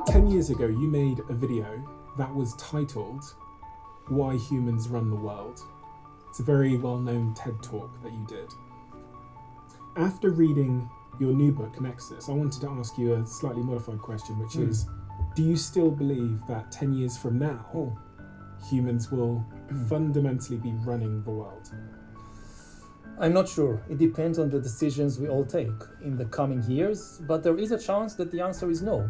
10 years ago, you made a video that was titled Why Humans Run the World. It's a very well-known TED talk that you did. After reading your new book, Nexus, I wanted to ask you a slightly modified question, which is, do you still believe that 10 years from now, humans will fundamentally be running the world? I'm not sure. It depends on the decisions we all take in the coming years, but there is a chance that the answer is no.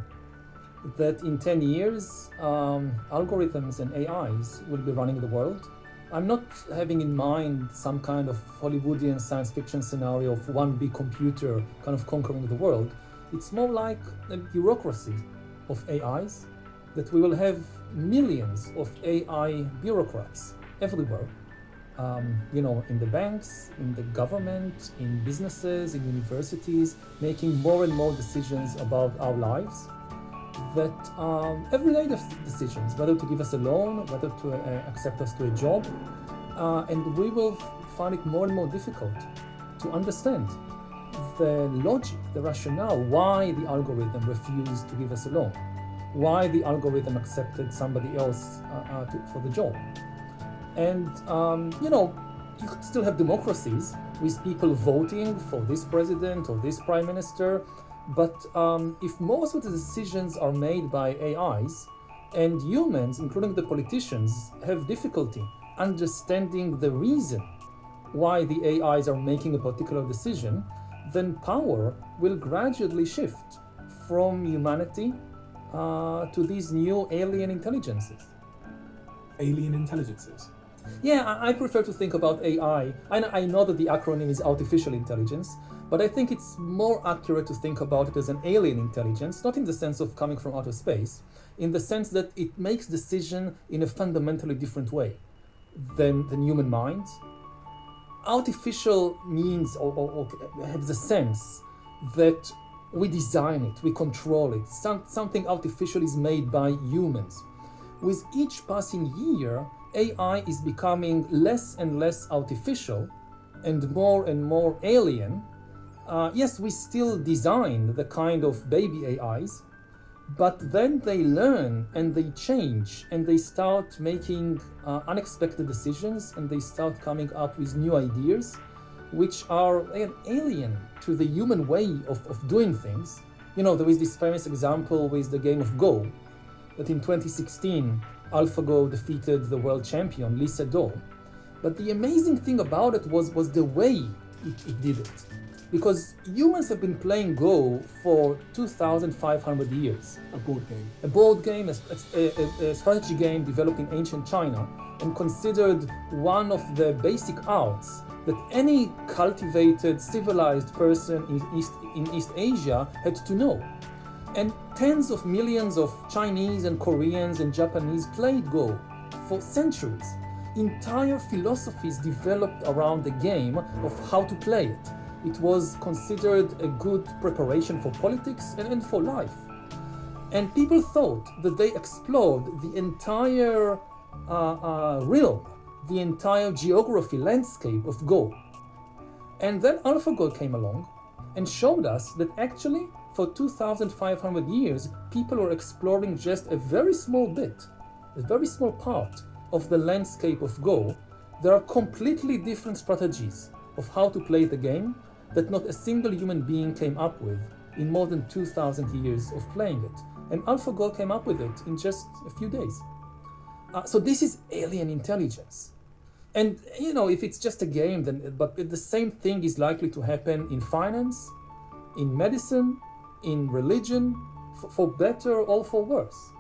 That in 10 years, algorithms and AIs will be running the world. I'm not having in mind some kind of Hollywoodian science fiction scenario of one big computer kind of conquering the world. It's more like a bureaucracy of AIs, that we will have millions of AI bureaucrats everywhere. In the banks, in the government, in businesses, in universities, making more and more decisions about our lives. That everyday decisions, whether to give us a loan, whether to accept us to a job, and we will find it more and more difficult to understand the logic, the rationale, why the algorithm refused to give us a loan, why the algorithm accepted somebody else for the job. And, you could still have democracies with people voting for this president or this prime minister, but if most of the decisions are made by AIs, and humans, including the politicians, have difficulty understanding the reason why the AIs are making a particular decision, then power will gradually shift from humanity to these new alien intelligences. Alien intelligences? Yeah, I prefer to think about AI. I know that the acronym is artificial intelligence, but I think it's more accurate to think about it as an alien intelligence, not in the sense of coming from outer space, in the sense that it makes decision in a fundamentally different way than human minds. Artificial means or has the sense that we design it, we control it. Something artificial is made by humans. With each passing year, AI is becoming less and less artificial and more alien. Yes, we still design the kind of baby AIs, but then they learn and they change and they start making unexpected decisions and they start coming up with new ideas, which are alien to the human way of doing things. There is this famous example with the game of Go, that in 2016, AlphaGo defeated the world champion, Lee Sedol. But the amazing thing about it was the way it did it. Because humans have been playing Go for 2,500 years. A board game. A board game, a strategy game developed in ancient China and considered one of the basic arts that any cultivated, civilized person in East Asia had to know. And tens of millions of Chinese and Koreans and Japanese played Go for centuries. Entire philosophies developed around the game of how to play it. It was considered a good preparation for politics and for life. And people thought that they explored the entire realm, the entire geography landscape of Go. And then AlphaGo came along and showed us that actually for 2,500 years, people were exploring just a very small bit, a very small part of the landscape of Go. There are completely different strategies of how to play the game that not a single human being came up with in more than 2,000 years of playing it. And AlphaGo came up with it in just a few days. So this is alien intelligence. And if it's just a game, but the same thing is likely to happen in finance, in medicine, in religion, for better or for worse.